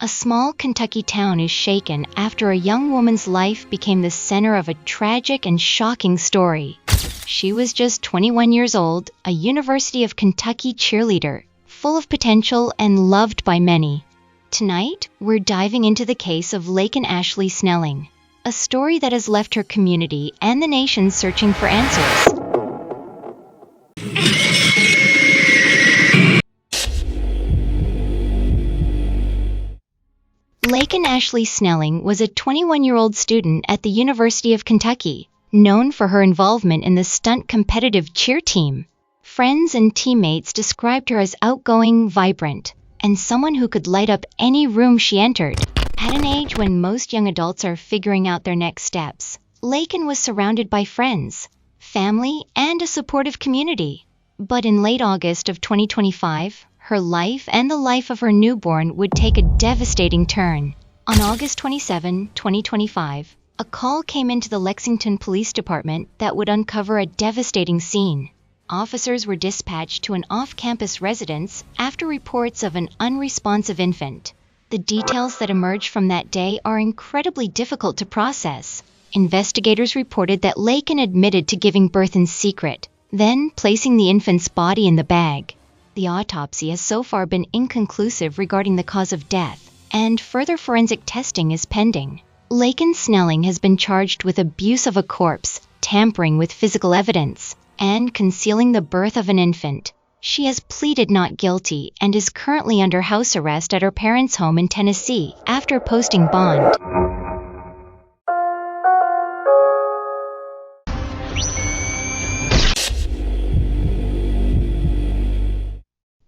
A small Kentucky town is shaken after a young woman's life became the center of a tragic and shocking story. She was just 21 years old, a University of Kentucky cheerleader, full of potential and loved by many. Tonight, we're diving into the case of Laken Ashlee Snelling, a story that has left her community and the nation searching for answers. Laken Ashlee Snelling was a 21-year-old student at the University of Kentucky, known for her involvement in the STUNT competitive cheer team. Friends and teammates described her as outgoing, vibrant, and someone who could light up any room she entered. At an age when most young adults are figuring out their next steps, Laken was surrounded by friends, family, and a supportive community. But in late August of 2025, her life and the life of her newborn would take a devastating turn. On August 27, 2025, a call came into the Lexington Police Department that would uncover a devastating scene. Officers were dispatched to an off-campus residence after reports of an unresponsive infant. The details that emerged from that day are incredibly difficult to process. Investigators reported that Laken admitted to giving birth in secret, then placing the infant's body in the bag. The autopsy has so far been inconclusive regarding the cause of death, and further forensic testing is pending. Laken Snelling has been charged with abuse of a corpse, tampering with physical evidence, and concealing the birth of an infant. She has pleaded not guilty and is currently under house arrest at her parents' home in Tennessee after posting bond.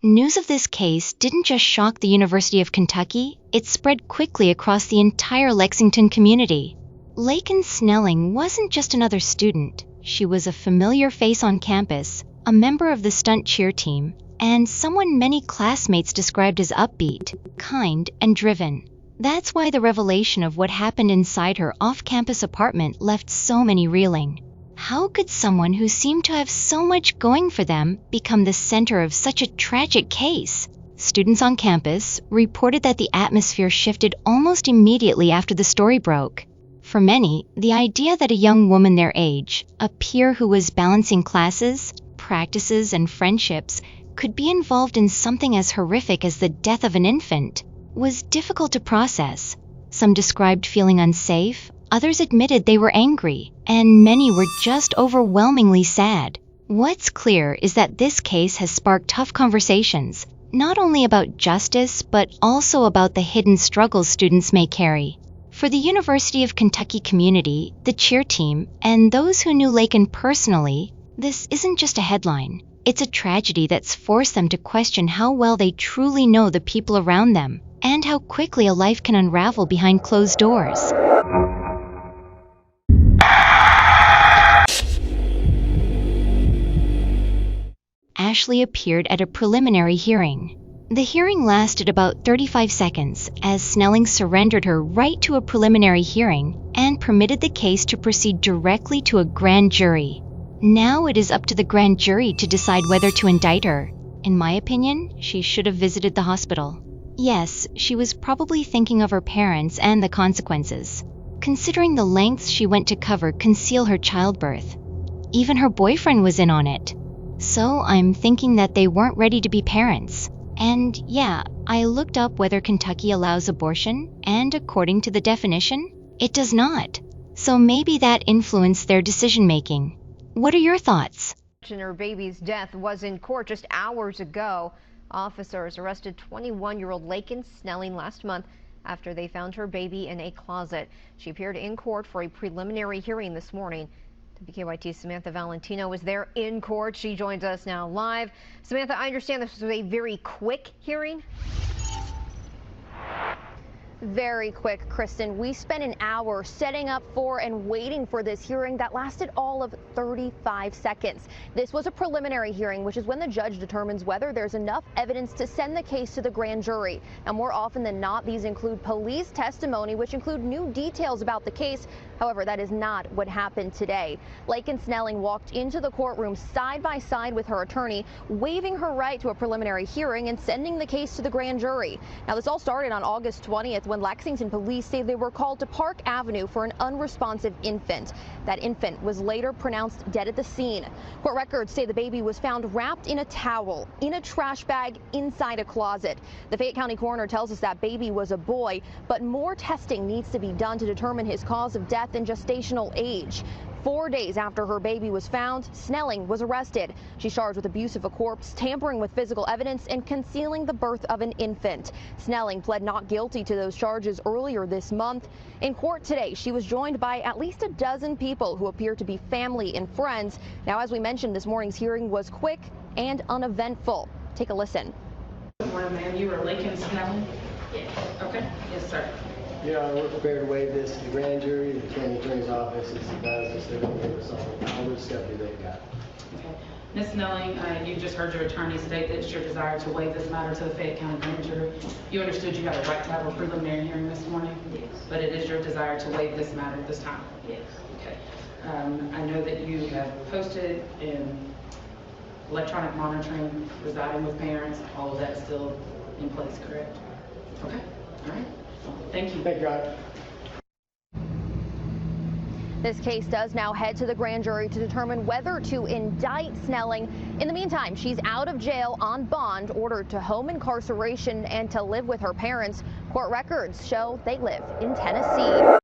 News of this case didn't just shock the University of Kentucky, it spread quickly across the entire Lexington community. Laken Snelling wasn't just another student. She was a familiar face on campus, a member of the STUNT cheer team, and someone many classmates described as upbeat, kind, and driven. That's why the revelation of what happened inside her off-campus apartment left so many reeling. How could someone who seemed to have so much going for them become the center of such a tragic case? Students on campus reported that the atmosphere shifted almost immediately after the story broke. For many, the idea that a young woman their age, a peer who was balancing classes, practices, and friendships, could be involved in something as horrific as the death of an infant was difficult to process. Some described feeling unsafe, others admitted they were angry, and many were just overwhelmingly sad. What's clear is that this case has sparked tough conversations, not only about justice, but also about the hidden struggles students may carry. For the University of Kentucky community, the cheer team, and those who knew Laken personally, this isn't just a headline. It's a tragedy that's forced them to question how well they truly know the people around them, and how quickly a life can unravel behind closed doors. Ashlee appeared at a preliminary hearing. The hearing lasted about 35 seconds as Snelling surrendered her right to a preliminary hearing and permitted the case to proceed directly to a grand jury. Now it is up to the grand jury to decide whether to indict her. In my opinion, she should have visited the hospital. Yes, she was probably thinking of her parents and the consequences, considering the lengths she went to cover conceal her childbirth. Even her boyfriend was in on it. So I'm thinking that they weren't ready to be parents. And yeah, I looked up whether Kentucky allows abortion, and according to the definition, it does not. So maybe that influenced their decision-making. What are your thoughts? Her baby's death was in court just hours ago. Officers arrested 21-year-old Laken Snelling last month after they found her baby in a closet. She appeared in court for a preliminary hearing this morning. WKYT's Samantha Valentino was there in court. She joins us now live. Samantha, I understand this was a very quick hearing. Very quick, Kristen. We spent an hour setting up for and waiting for this hearing that lasted all of 35 seconds. This was a preliminary hearing, which is when the judge determines whether there's enough evidence to send the case to the grand jury. Now, more often than not, these include police testimony, which include new details about the case. However, that is not what happened today. Laken Snelling walked into the courtroom side by side with her attorney, waiving her right to a preliminary hearing and sending the case to the grand jury. Now, this all started on August 20th when Lexington police say they were called to Park Avenue for an unresponsive infant. That infant was later pronounced dead at the scene. Court records say the baby was found wrapped in a towel, in a trash bag, inside a closet. The Fayette County coroner tells us that baby was a boy, but more testing needs to be done to determine his cause of death and gestational age. 4 days after her baby was found, Snelling was arrested. She's charged with abuse of a corpse, tampering with physical evidence, and concealing the birth of an infant. Snelling pled not guilty to those charges earlier this month. In court today, she was joined by at least a dozen people who appear to be family and friends. Now, as we mentioned, this morning's hearing was quick and uneventful. Take a listen. Good morning, ma'am. You are Laken Snelling? Yes. Okay. Yes, sir. Yeah, we're prepared to waive this to the grand jury. The county attorney's office is advised us they're going to waive us all the discovery they've got. Okay. Ms. Snelling, you just heard your attorney state that it's your desire to waive this matter to the Fayette County grand jury. You understood you had a right to have a preliminary hearing this morning? Yes. But it is your desire to waive this matter at this time? Yes. Okay. I know that you have posted in electronic monitoring, residing with parents. All of that's still in place, correct? Okay. All right. Thank you. Thank you, Ryan. This case does now head to the grand jury to determine whether to indict Snelling. In the meantime, she's out of jail on bond, ordered to home incarceration and to live with her parents. Court records show they live in Tennessee.